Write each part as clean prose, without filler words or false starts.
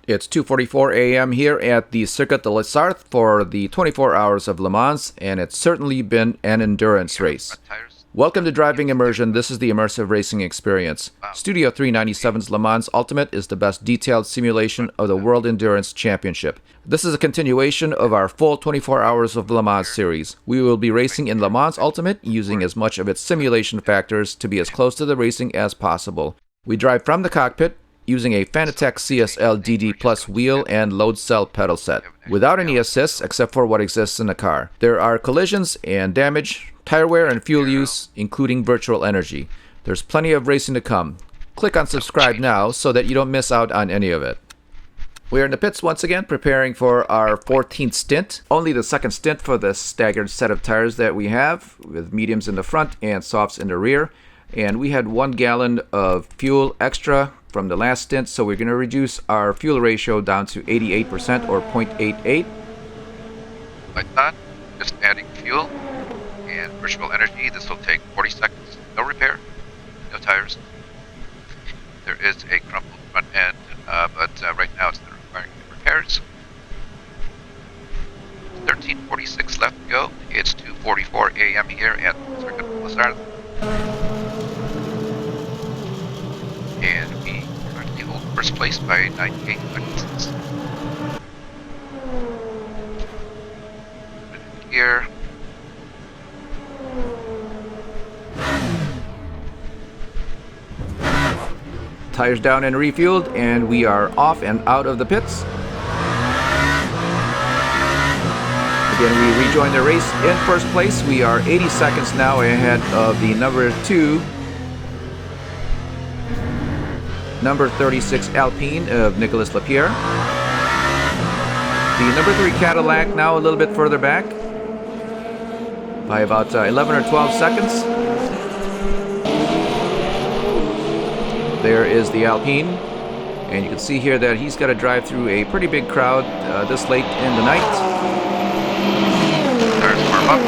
It's 2:44 a.m. here at the Circuit de la Sarthe for the 24 Hours of Le Mans, and it's certainly been an endurance race. Welcome to Driving Immersion. This is the immersive racing experience. Studio 397's Le Mans Ultimate is the best detailed simulation of the World Endurance Championship. This is a continuation of our full 24 Hours of Le Mans series. We will be racing in Le Mans Ultimate using as much of its simulation factors to be as close to the racing as possible. We drive from the cockpit using a Fanatec CSL DD Plus wheel and load cell pedal set, without any assists except for what exists in the car. There are collisions and damage, tire wear and fuel use, including virtual energy. There's plenty of racing to come. Click on subscribe now so that you don't miss out on any of it. We are in the pits once again, preparing for our 14th stint. Only the second stint for the staggered set of tires that we have, with mediums in the front and softs in the rear. And we had 1 gallon of fuel extra from the last stint, so we're going to reduce our fuel ratio down to 88% or 0.88. Like that, just adding fuel and virtual energy. This will take 40 seconds. No repair, no tires. There is a crumpled front end, but right now it's not requiring any repairs. 13:46 left to go. It's 2:44 a.m. here at Circuit de la Sarthe. And we currently hold first place by 98 seconds. Here. Tires down and refueled, and we are off and out of the pits. Again, we rejoin the race in first place. We are 80 seconds now ahead of the number 2, number 36 Alpine of Nicolas Lapierre. The number 3 Cadillac now a little bit further back by about 11 or 12 seconds. There is the Alpine, and you can see here that he's got to drive through a pretty big crowd this late in the night. Tires warm up.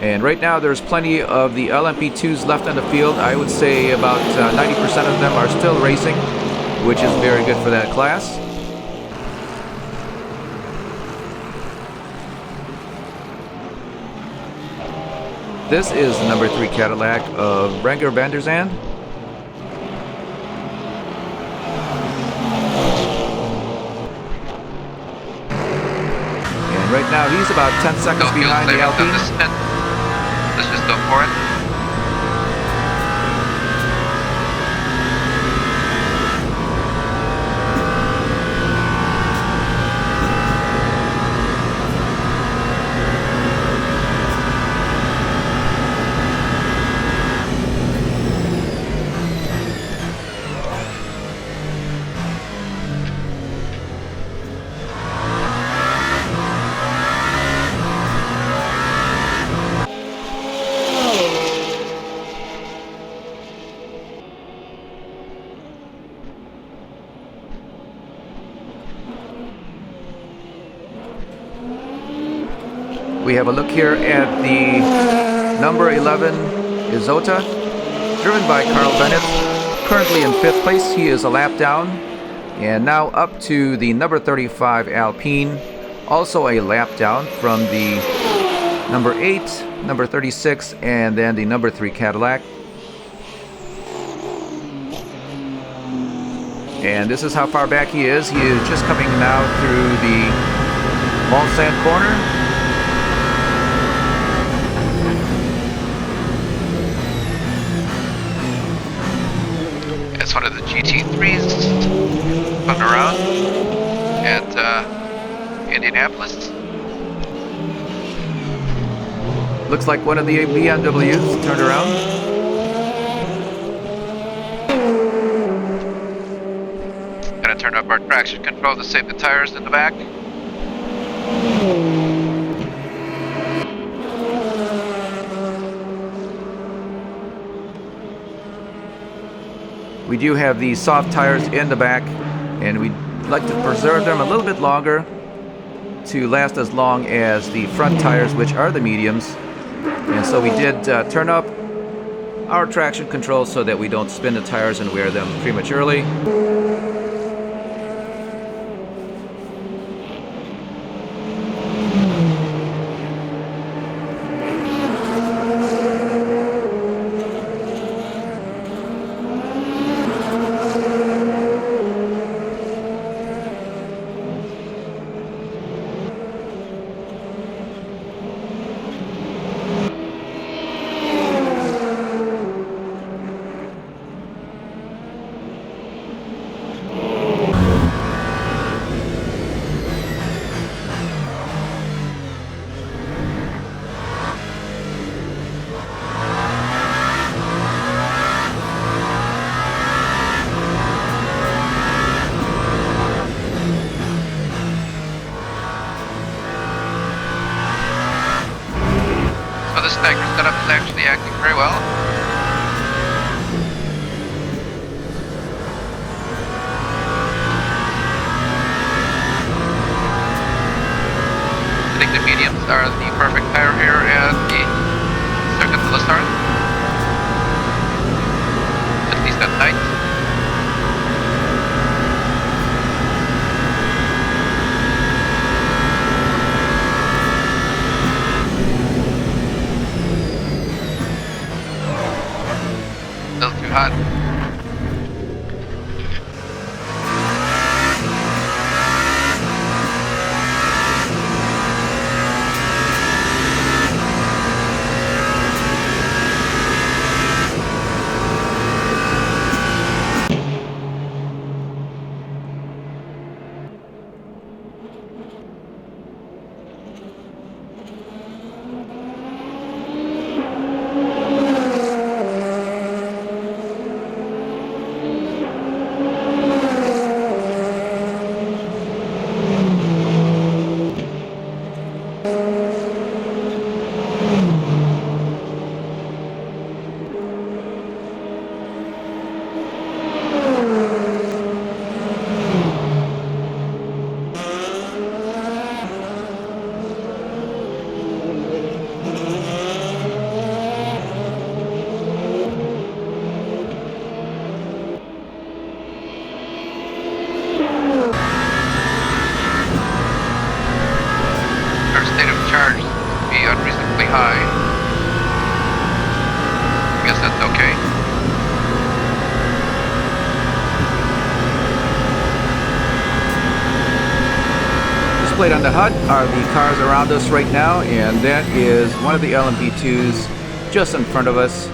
And right now there's plenty of the LMP2s left on the field. I would say about 90% of them are still racing, which is very good for that class. This is the number 3 Cadillac of Renger van der Zande. And right now he's about 10 seconds behind the Alpine. Let's just go for it. We have a look here at the number 11 Isotta, driven by Carl Bennett. Currently in 5th place, he is a lap down. And now up to the number 35 Alpine, also a lap down from the number 8, number 36, and then the number 3 Cadillac. And this is how far back he is. He is just coming now through the Mulsanne corner. It's one of the GT3s coming around at Indianapolis. Looks like one of the BMWs turned around. Gonna turn up our traction control to save the tires in the back. We do have the soft tires in the back, and we'd like to preserve them a little bit longer to last as long as the front tires, which are the mediums. And so we did turn up our traction control so that we don't spin the tires and wear them prematurely. The stagger setup is actually acting very well. I think the mediums are the perfect tire here at the Circuit de la Sarthe, at least at night. Still too hot. Unreasonably high. I guess that's okay. Displayed on the HUD are the cars around us right now, and that is one of the LMP2s just in front of us.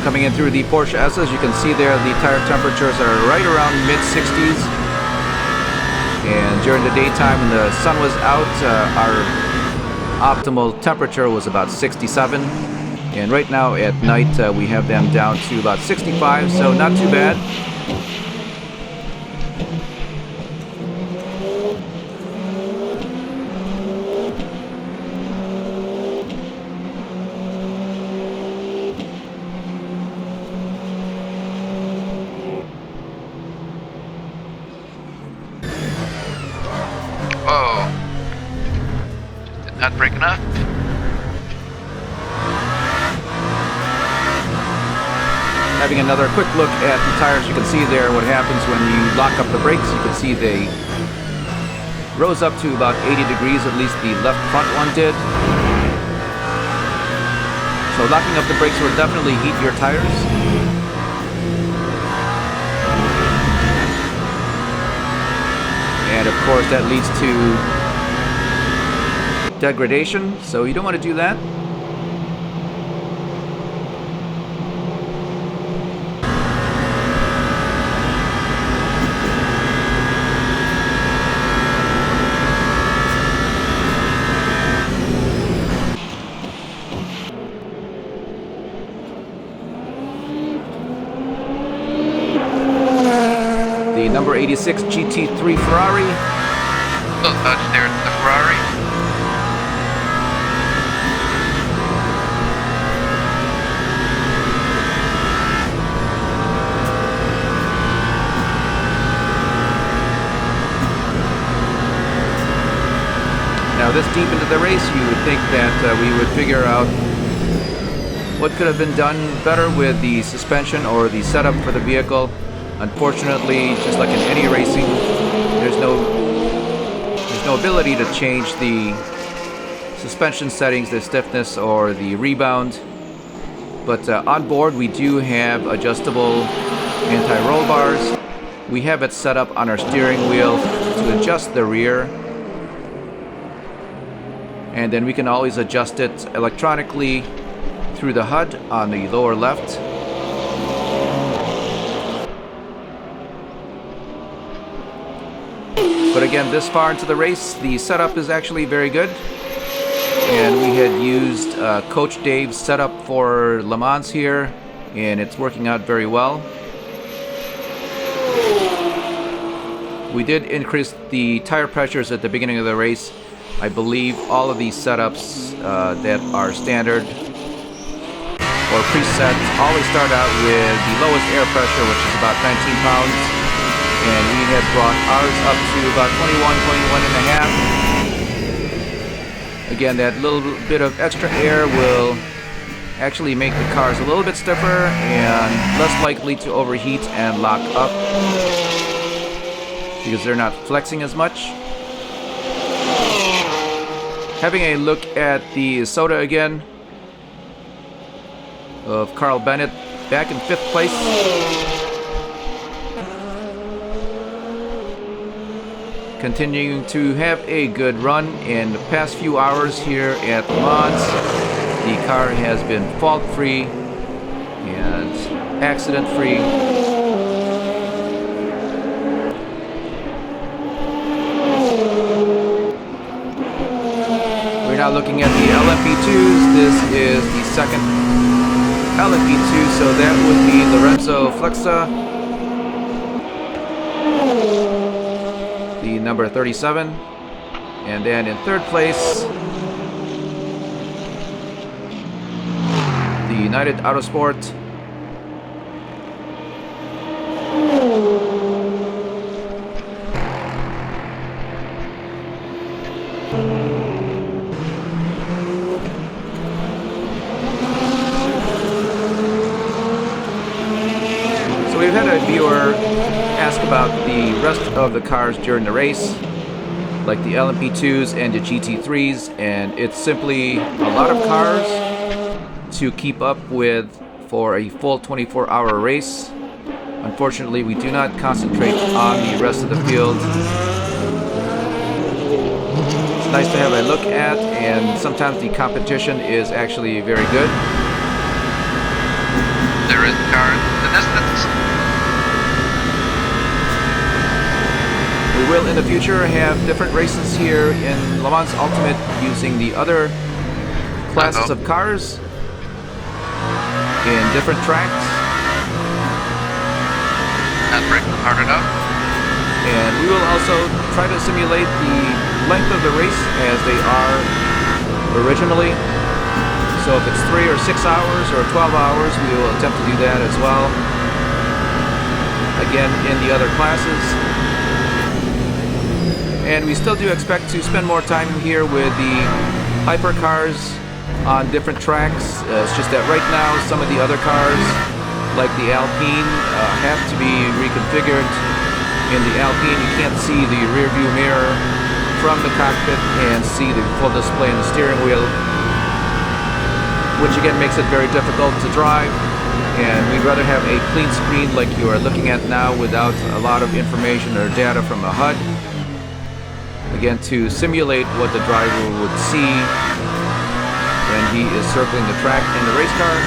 Coming in through the Porsche S's, you can see there the tire temperatures are right around mid-60s. And during the daytime when the sun was out, our optimal temperature was about 67. And right now at night we have them down to about 65, so not too bad. Whoa. Just did not break enough. Having another quick look at the tires, you can see there what happens when you lock up the brakes. You can see they rose up to about 80 degrees, at least the left front one did. So locking up the brakes will definitely heat your tires. And of course that leads to degradation, so you don't want to do that. 86 GT3 Ferrari. Little touch there to the Ferrari. Now this deep into the race, you would think that we would figure out what could have been done better with the suspension or the setup for the vehicle. Unfortunately, just like in any racing, there's no ability to change the suspension settings, the stiffness or the rebound. But on board we do have adjustable anti-roll bars. We have it set up on our steering wheel to adjust the rear. And then we can always adjust it electronically through the HUD on the lower left. But again, this far into the race, the setup is actually very good. And we had used Coach Dave's setup for Le Mans here, and it's working out very well. We did increase the tire pressures at the beginning of the race. I believe all of these setups that are standard or preset always start out with the lowest air pressure, which is about 19 pounds. And we had brought ours up to about 21 and a half. Again, that little bit of extra air will actually make the cars a little bit stiffer and less likely to overheat and lock up because they're not flexing as much. Having a look at the soda again of Carl Bennett, back in 5th place. Continuing to have a good run in the past few hours here at Le Mans. The car has been fault-free and accident-free. We're now looking at the LMP2s. This is the second LMP2, so that would be Lorenzo Flexa, the number 37. And then in 3rd place, the United Autosport, we've had a viewer ask about the rest of the cars during the race, like the LMP2s and the GT3s, and it's simply a lot of cars to keep up with for a full 24-hour race. Unfortunately, we do not concentrate on the rest of the field. It's nice to have a look at, and sometimes the competition is actually very good. There is a car in the distance. We will in the future have different races here in Le Mans Ultimate using the other classes of cars in different tracks. Not breaking hard enough. And we will also try to simulate the length of the race as they are originally. So if it's 3 or 6 hours or 12 hours, we will attempt to do that as well. Again, in the other classes. And we still do expect to spend more time here with the hypercars on different tracks. It's just that right now some of the other cars, like the Alpine, have to be reconfigured. In the Alpine, you can't see the rear view mirror from the cockpit and see the full display in the steering wheel, which again makes it very difficult to drive. And we'd rather have a clean screen like you are looking at now without a lot of information or data from a HUD. Again, to simulate what the driver would see when he is circling the track in the race car.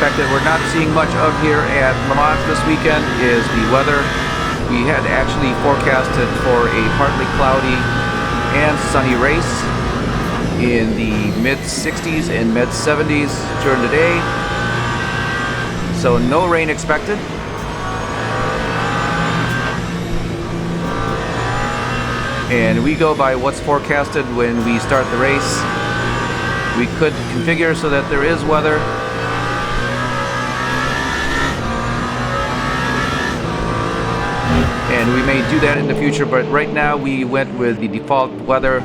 expected, we're not seeing much of here at Le Mans this weekend is the weather. We had actually forecasted for a partly cloudy and sunny race in the mid-60s and mid-70s during the day. So no rain expected. And we go by what's forecasted when we start the race. We could configure so that there is weather. And we may do that in the future, but right now we went with the default weather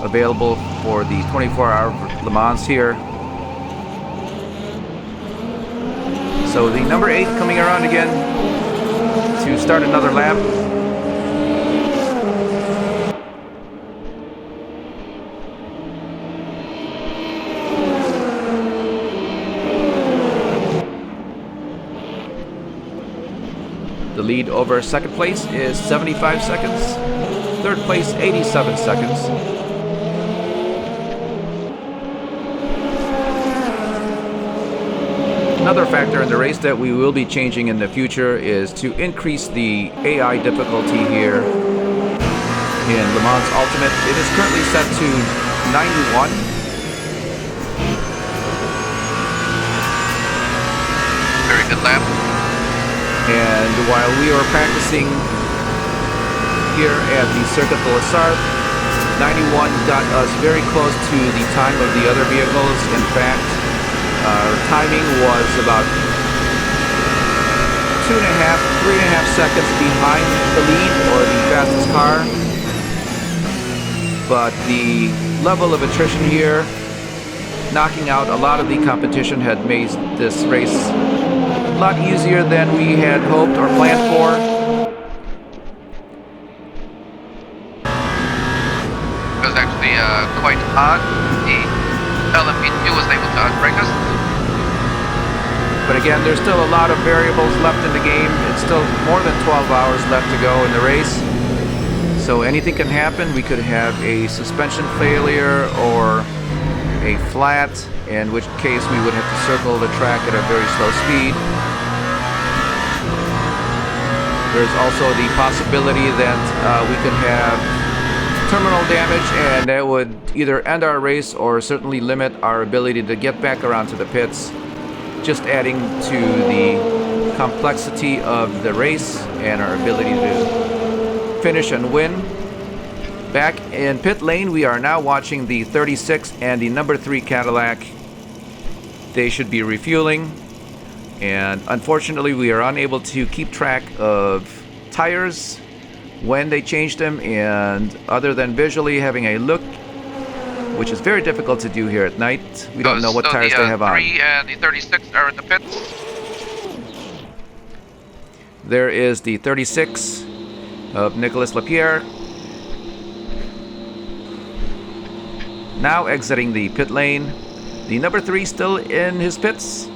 available for the 24-hour Le Mans here. So the number 8 coming around again to start another lap. The lead over second place is 75 seconds. Third place, 87 seconds. Another factor in the race that we will be changing in the future is to increase the AI difficulty here in Le Mans Ultimate. It is currently set to 91. Very good lap. And while we were practicing here at the Circuit de la Sarthe, 91 got us very close to the time of the other vehicles. In fact, our timing was about 3.5 seconds behind the lead or the fastest car. But the level of attrition here, knocking out a lot of the competition, had made this race a lot easier than we had hoped or planned for. It was actually quite hot. The LMP2 was able to outbrake us. But again, there's still a lot of variables left in the game. It's still more than 12 hours left to go in the race. So anything can happen. We could have a suspension failure or a flat, in which case we would have to circle the track at a very slow speed. There's also the possibility that we could have terminal damage, and that would either end our race or certainly limit our ability to get back around to the pits, just adding to the complexity of the race and our ability to finish and win. Back in pit lane, we are now watching the 36 and the number 3 Cadillac. They should be refueling, and unfortunately we are unable to keep track of tires when they change them, and other than visually having a look, which is very difficult to do here at night, we don't know what tires they have on. The 3 and the 36 are in the pits. There is the 36 of Nicolas Lapierre, now exiting the pit lane. The number 3 still in his pits.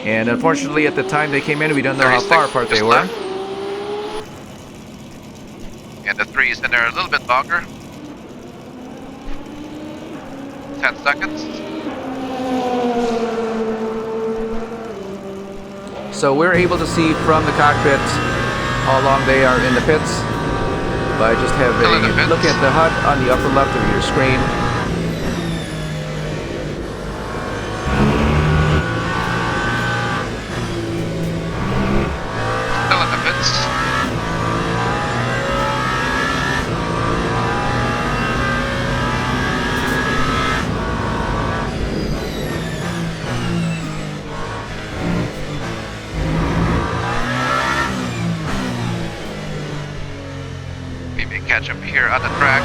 And unfortunately, at the time they came in, we don't know how far apart they were. And the 3 is in there a little bit longer. 10 seconds. So we're able to see from the cockpit how long they are in the pits by just having a look at the HUD on the upper left of your screen. Still in the pits. Catch up here on the track.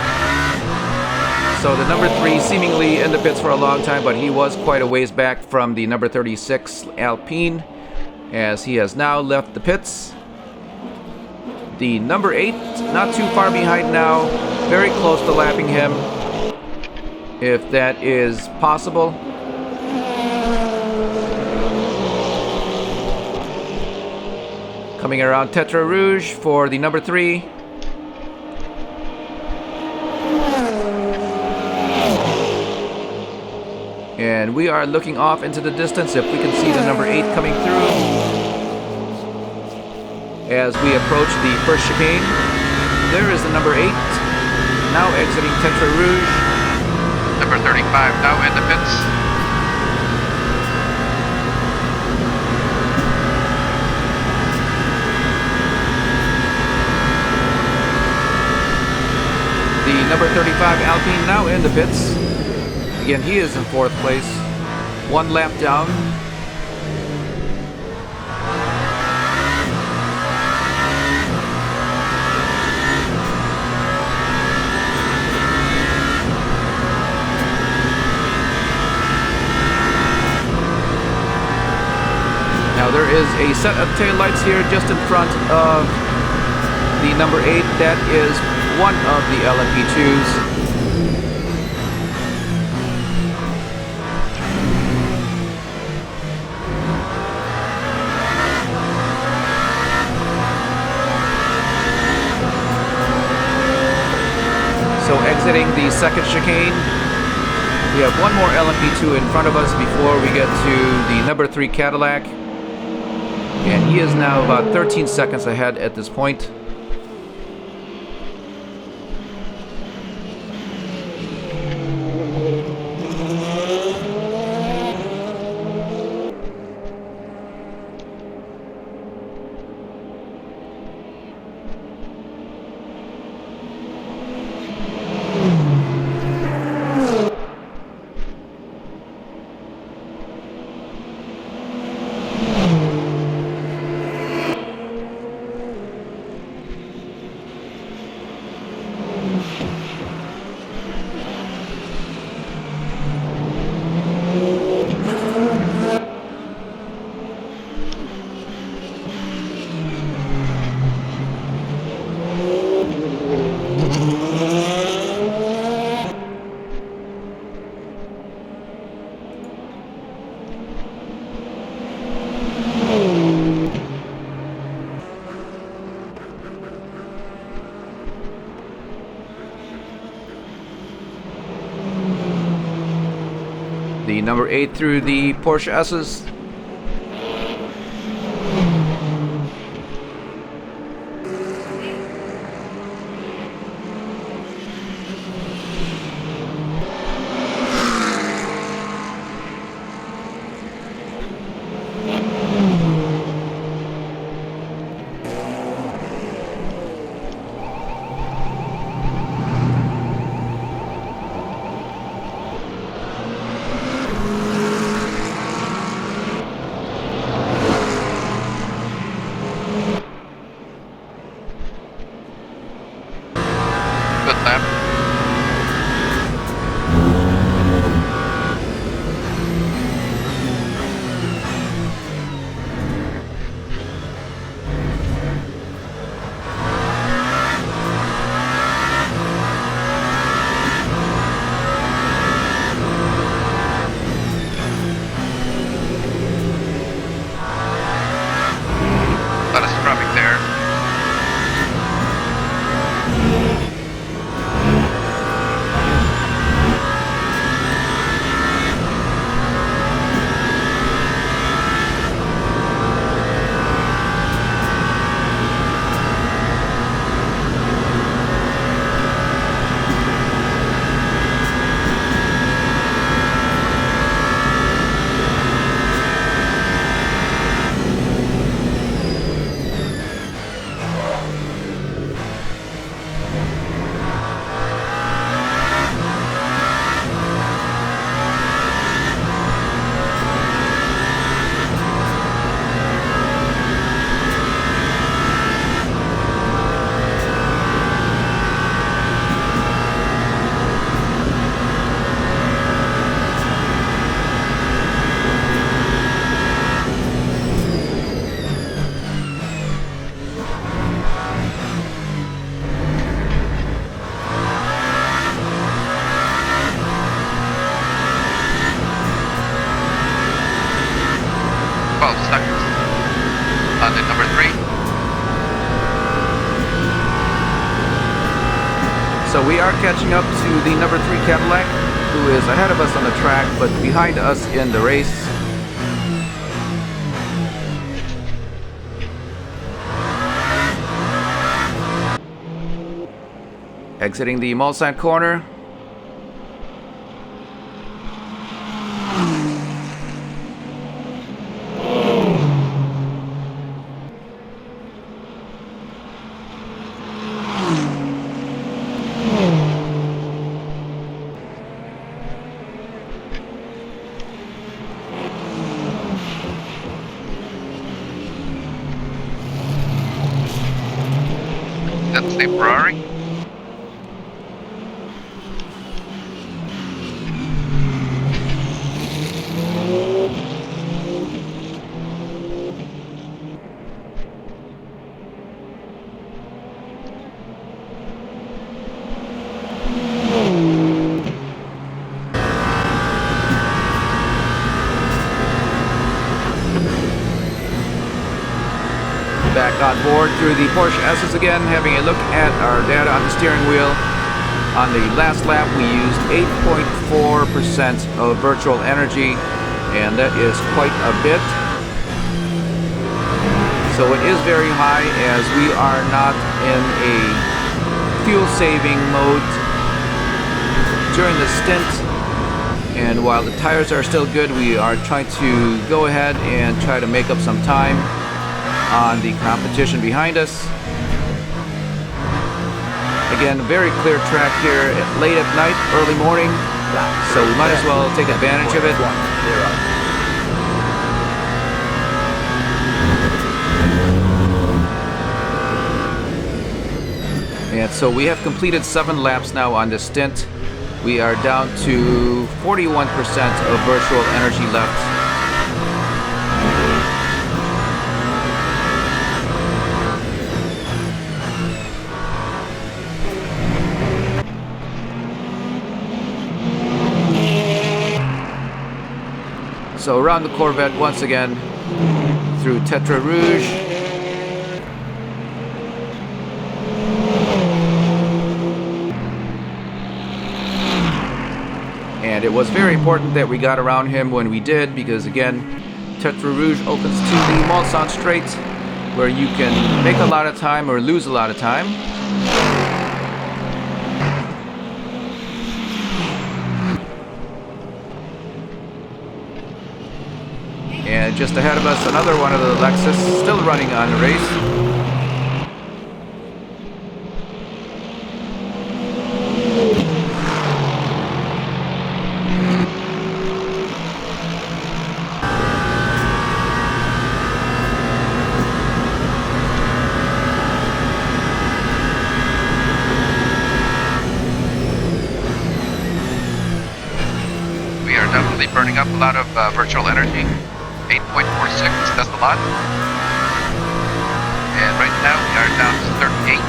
So the number 3 seemingly in the pits for a long time, but he was quite a ways back from the number 36 Alpine, as he has now left the pits. The number 8, not too far behind now, very close to lapping him, if that is possible. Coming around Tetra Rouge for the number 3. And we are looking off into the distance if we can see the number 8 coming through. As we approach the first chicane, there is the number 8, now exiting Tetra Rouge. Number 35 now in the pits. The number 35 Alpine now in the pits. Again, he is in 4th place. 1 lap down. Now there is a set of taillights here just in front of the number 8. That is one of the LMP2s. So exiting the second chicane, we have one more LMP2 in front of us before we get to the number 3 Cadillac. And he is now about 13 seconds ahead at this point. The number 8 through the Porsche S's. Good lap. Lot of scrubbing there. On the number 3. So we are catching up to the number 3 Cadillac. who is ahead of us on the track, but behind us in the race. Exiting the Mulsanne corner. That's the same Ferrari. Back on board through the Porsche S's again, having a look at our data on the steering wheel. On the last lap, we used 8.4% of virtual energy, and that is quite a bit. So it is very high, as we are not in a fuel-saving mode during the stint. And while the tires are still good, we are trying to go ahead and try to make up some time on the competition behind us. Again, very clear track here late at night, early morning, so we might as well take advantage of it. And so we have completed 7 laps now on this stint. We are down to 41% of virtual energy left. So around the Corvette once again through Tetra Rouge. And it was very important that we got around him when we did, because again, Tetra Rouge opens to the Mulsanne Straight, where you can make a lot of time or lose a lot of time. And just ahead of us, another one of the Lexus, still running on the race. We are definitely burning up a lot of virtual energy. 8.46, that's a lot. And right now we are down to 38.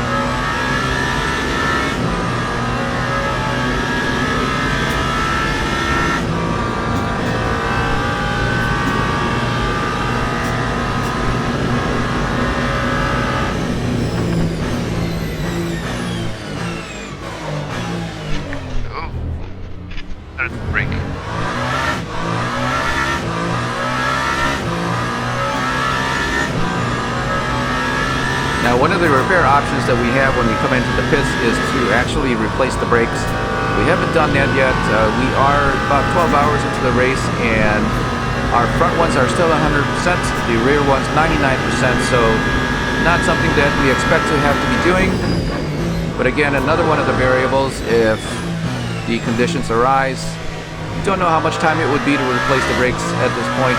Oh, there's the brake. Now, one of the repair options that we have when we come into the pits is to actually replace the brakes. We haven't done that yet. We are about 12 hours into the race, and our front ones are still 100%, the rear ones 99%, so not something that we expect to have to be doing. But again, another one of the variables, if the conditions arise, don't know how much time it would be to replace the brakes at this point.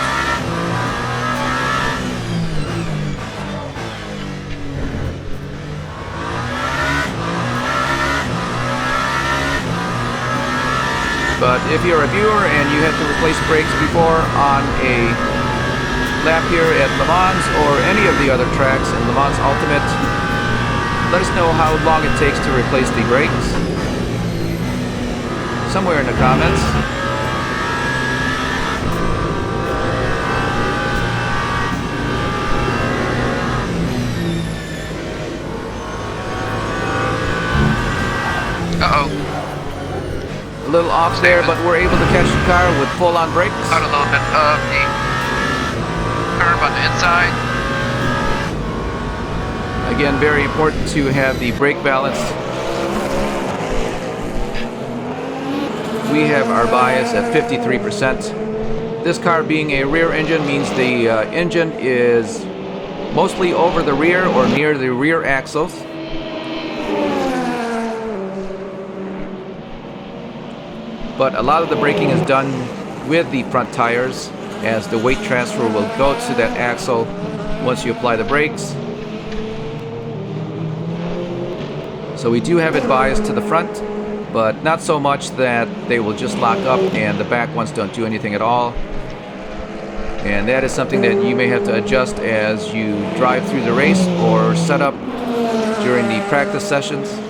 But if you're a viewer and you have to replace brakes before on a lap here at Le Mans or any of the other tracks in Le Mans Ultimate, let us know how long it takes to replace the brakes somewhere in the comments. A little off there, but we're able to catch the car with full-on brakes. Caught a little bit of the curve on the inside. Again, very important to have the brake balance. We have our bias at 53%. This car being a rear engine means the engine is mostly over the rear or near the rear axles. But a lot of the braking is done with the front tires, as the weight transfer will go to that axle once you apply the brakes. So we do have it biased to the front, but not so much that they will just lock up and the back ones don't do anything at all. And that is something that you may have to adjust as you drive through the race or set up during the practice sessions.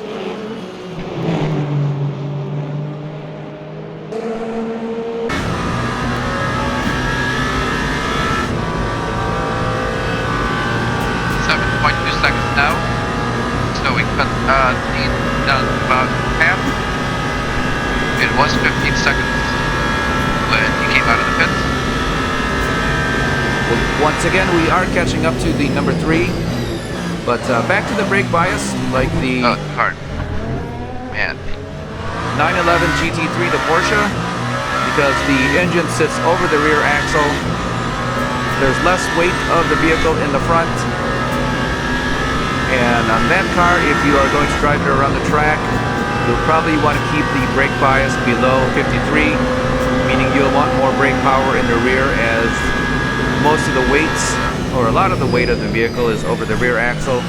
Now, so we cut the down about half. It was 15 seconds when he came out of the pits. Well, once again, we are catching up to the number 3, but back to the brake bias, like the hard. Man. 911 GT3 to Porsche, because the engine sits over the rear axle. There's less weight of the vehicle in the front. And on that car, if you are going to drive it around the track, you'll probably want to keep the brake bias below 53, meaning you'll want more brake power in the rear, as most of the weights, or a lot of the weight of the vehicle is over the rear axle.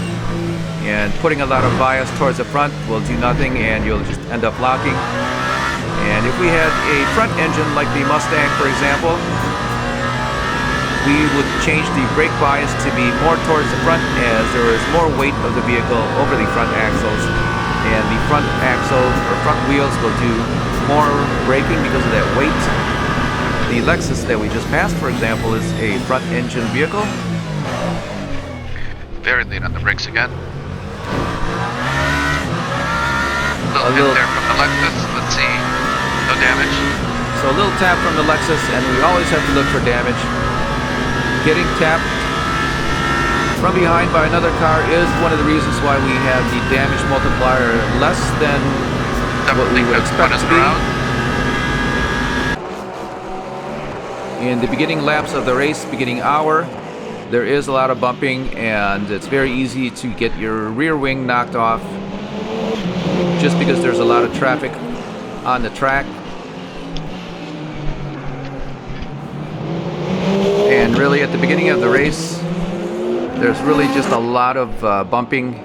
And putting a lot of bias towards the front will do nothing, and you'll just end up locking. And if we had a front engine like the Mustang, for example, we would change the brake bias to be more towards the front, as there is more weight of the vehicle over the front axles, and the front axle or front wheels will do more braking because of that weight. The Lexus that we just passed, for example, is a front engine vehicle. Very lean on the brakes again. A little hit there from the Lexus. Let's see. No damage. So a little tap from the Lexus, and we always have to look for damage. Getting tapped from behind by another car is one of the reasons why we have the damage multiplier less than what we would expect to be. In the beginning laps of the race, beginning hour, there is a lot of bumping, and it's very easy to get your rear wing knocked off just because there's a lot of traffic on the track. And really, at the beginning of the race, there's really just a lot of bumping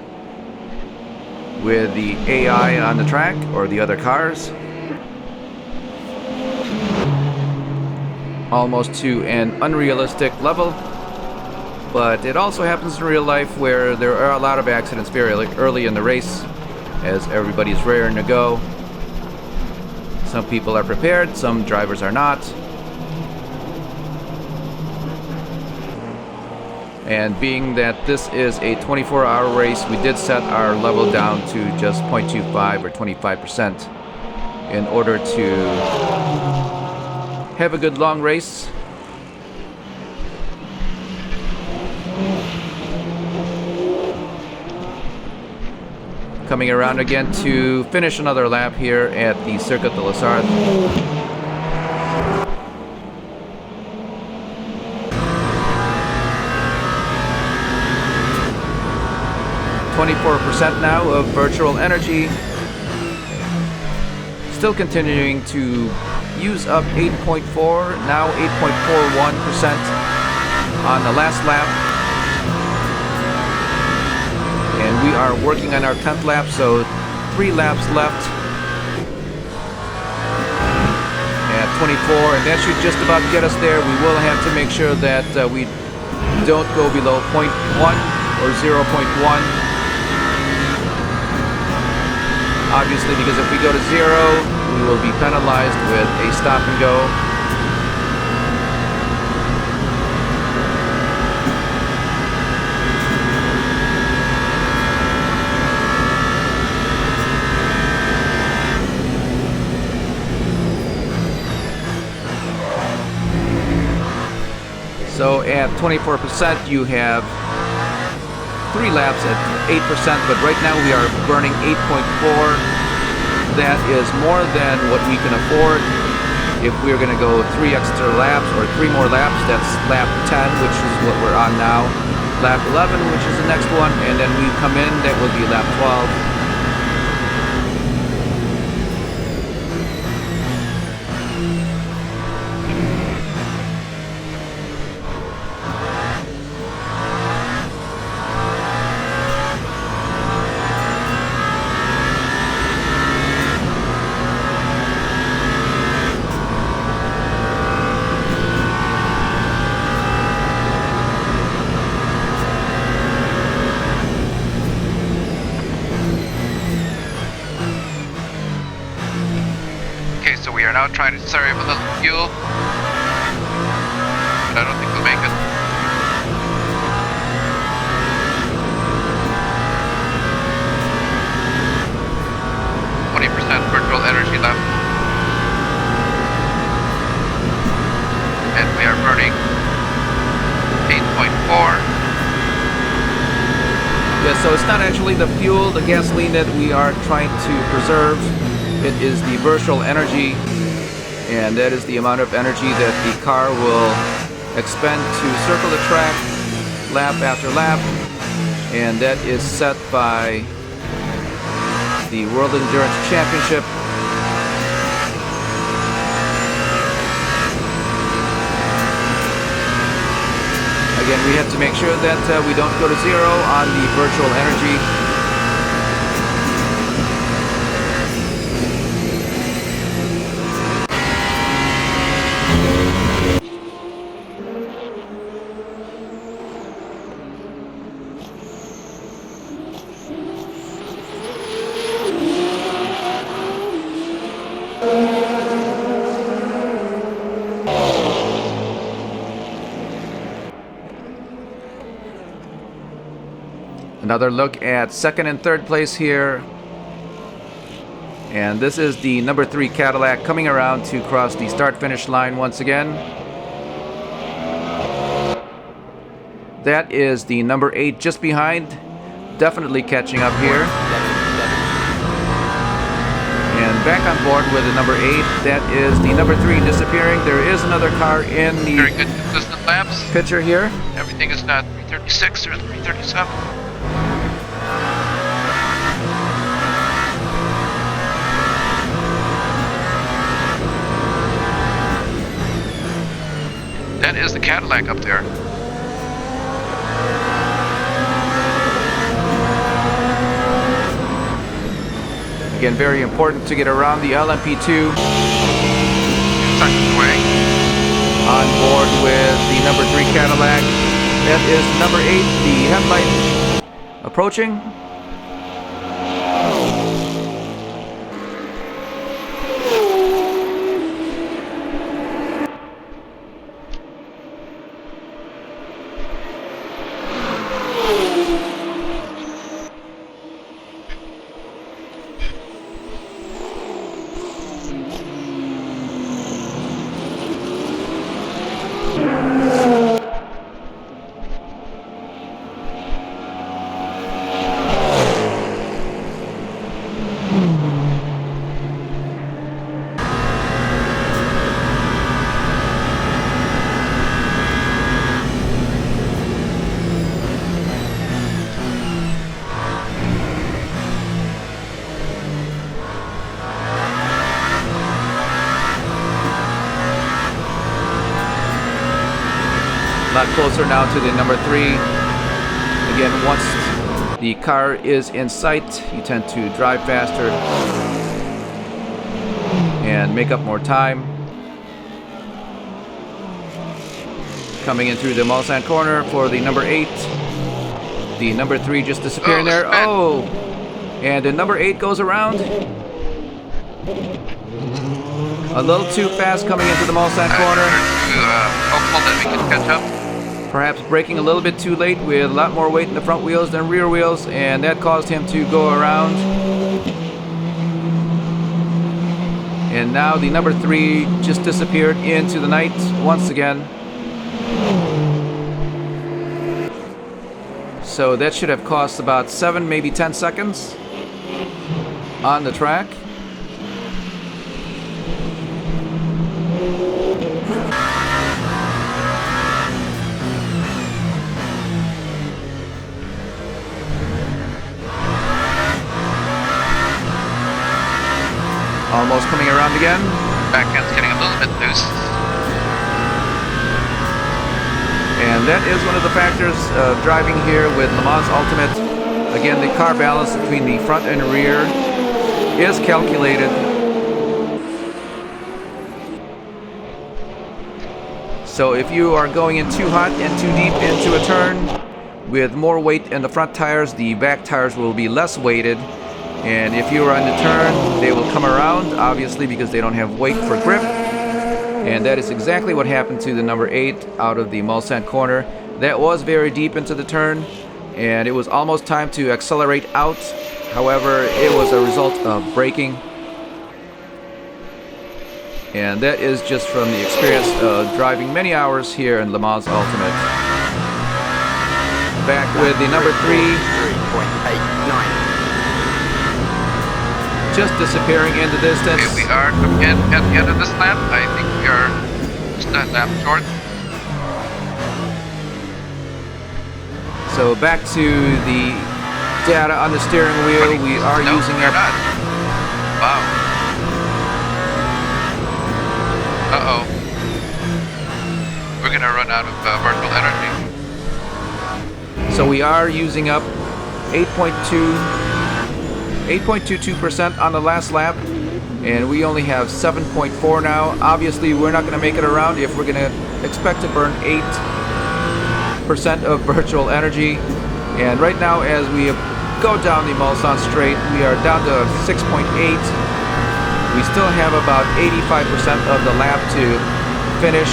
with the AI on the track or the other cars, almost to an unrealistic level. But it also happens in real life, where there are a lot of accidents very early in the race, as everybody's raring to go. Some people are prepared, some drivers are not. And being that this is a 24-hour race, we did set our level down to just 0.25 or 25% in order to have a good long race. Coming around again to finish another lap here at the Circuit de la Sarthe. 24% now of virtual energy. Still continuing to use up 8.4, now 8.41% on the last lap. And we are working on our 10th lap, so 3 laps left at 24, and that should just about get us there. We will have to make sure that we don't go below 0.1 or 0.1. Obviously, because if we go to 0, we will be penalized with a stop and go. So at 24%, you have 3 laps at 8%, but right now we are burning 8.4. That is more than what we can afford. If we're going to go 3 extra laps or 3 more laps, that's lap 10, which is what we're on now. Lap 11, which is the next one, and then we come in, that will be lap 12. Okay, so we are now trying to save a little fuel, but I don't think we'll make it. Virtual energy left, and we are burning 8.4. Yeah, so it's not actually the fuel, the gasoline that we are trying to preserve. It is the virtual energy, and that is the amount of energy that the car will expend to circle the track lap after lap, and that is set by the World Endurance Championship. Again, we have to make sure that we don't go to zero on the virtual energy. Another look at second and third place here. And this is the number 3 Cadillac coming around to cross the start-finish line once again. That is the number 8 just behind. Definitely catching up here. And back on board with the number 8. That is the number 3 disappearing. There is another car in the very good consistent laps. Picture here. Everything is not 336 or 337. That is the Cadillac up there. Again, very important to get around the LMP2. Seconds away. On board with the number 3 Cadillac. That is number 8, the headlight approaching. A lot closer now to the number 3. Again, once the car is in sight, you tend to drive faster and make up more time. Coming in through the Mulsanne corner for the number 8. The number 3 just disappearing there. Oh! And the number 8 goes around. A little too fast coming into the Mulsanne corner. Hopeful that we can catch up. Perhaps braking a little bit too late with a lot more weight in the front wheels than rear wheels, and that caused him to go around. And now the number 3 just disappeared into the night once again. So that should have cost about 7, maybe 10 seconds on the track. Almost coming around again. Back end's getting a little bit loose. And that is one of the factors of driving here with Le Mans Ultimate. Again, the car balance between the front and rear is calculated. So if you are going in too hot and too deep into a turn with more weight in the front tires, the back tires will be less weighted. And if you are on the turn, they will come around, obviously, because they don't have weight for grip. And that is exactly what happened to the number 8 out of the Mulsanne corner. That was very deep into the turn, and it was almost time to accelerate out. However, it was a result of braking. And that is just from the experience of driving many hours here in Le Mans Ultimate. Back with the number 3. 3.89. Just disappearing in the distance. Okay, we are coming in at the end of this lap. I think we are just that lap short. So back to the data on the steering wheel. We are using we're up. not. Wow. Uh-oh. We're gonna run out of virtual energy. So we are using up 8.22% on the last lap, and we only have 7.4 now. Obviously, we're not going to make it around if we're going to expect to burn 8% of virtual energy. And right now, as we go down the Mulsanne straight, we are down to 6.8. We still have about 85% of the lap to finish.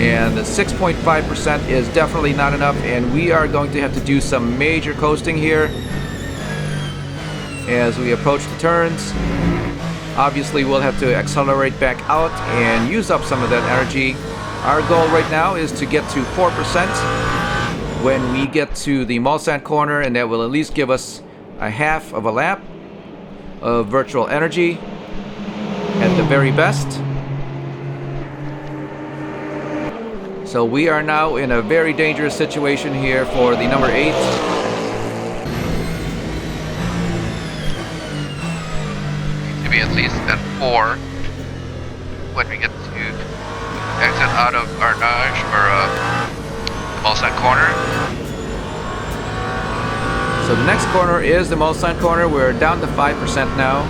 And the 6.5% is definitely not enough, and we are going to have to do some major coasting here as we approach the turns. Obviously, we'll have to accelerate back out and use up some of that energy. Our goal right now is to get to 4% when we get to the Mulsanne corner, and that will at least give us a half of a lap of virtual energy at the very best. So we are now in a very dangerous situation here for the number 8. Need to be at least at 4 when we get to exit out of Arnage or the Mulsanne corner. So the next corner is the Mulsanne corner. We're down to 5% now,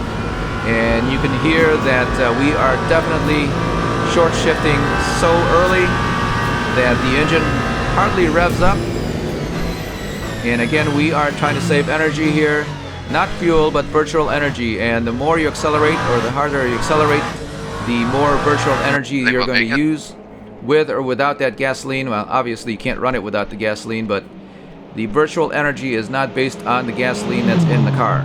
and you can hear that we are definitely short shifting so early that the engine hardly revs up. And again, we are trying to save energy here, not fuel but virtual energy, and the more you accelerate, or the harder you accelerate, the more virtual energy you're going to use with or without that gasoline. Well, obviously you can't run it without the gasoline, but the virtual energy is not based on the gasoline that's in the car.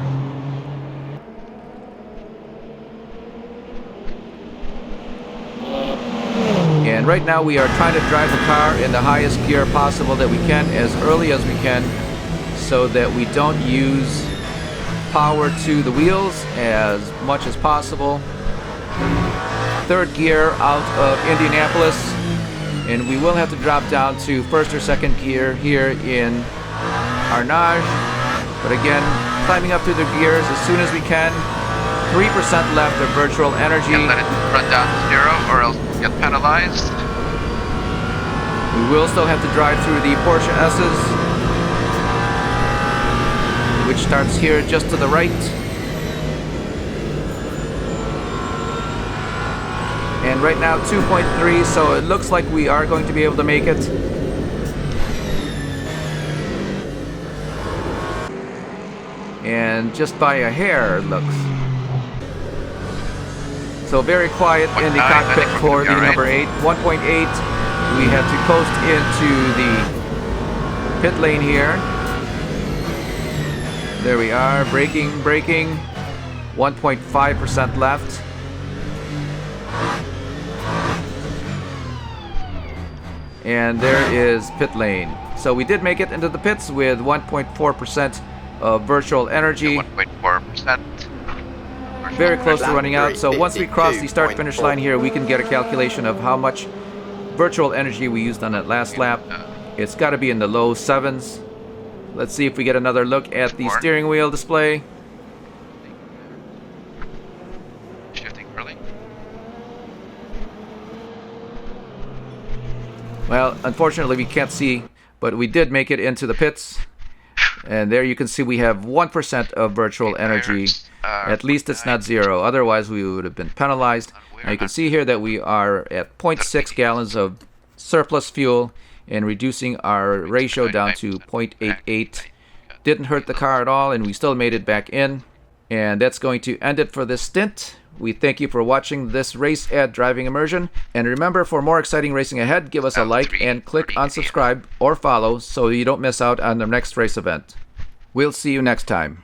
And right now we are trying to drive the car in the highest gear possible that we can, as early as we can, so that we don't use power to the wheels as much as possible. Third gear out of Indianapolis, and we will have to drop down to first or second gear here in Arnage. But again, climbing up through the gears as soon as we can. 3% left of virtual energy. Can't let it run down to 0 or else get penalized. We will still have to drive through the Porsche S's, which starts here just to the right. And right now 2.3, so it looks like we are going to be able to make it. And just by a hair, it looks. So very quiet in the cockpit for the number 8. 1.8. We have to coast into the pit lane here. There we are, braking. 1.5% left. And there is pit lane. So we did make it into the pits with 1.4% of virtual energy. 1.4%. Very close to running out. So once we cross the start finish line here, we can get a calculation of how much virtual energy we used on that last lap. It's got to be in the low 7s. Let's see if we get another look at the steering wheel display. Shifting early. Well, unfortunately we can't see, but we did make it into the pits. And there you can see we have 1% of virtual energy. At least it's not 0. Otherwise we would have been penalized. Now you can see here that we are at 0.6 gallons of surplus fuel and reducing our ratio down to 0.88. Didn't hurt the car at all, and we still made it back in. And that's going to end it for this stint. We thank you for watching this race at Driving Immersion. And remember, for more exciting racing ahead, give us a like and click on subscribe or follow so you don't miss out on the next race event. We'll see you next time.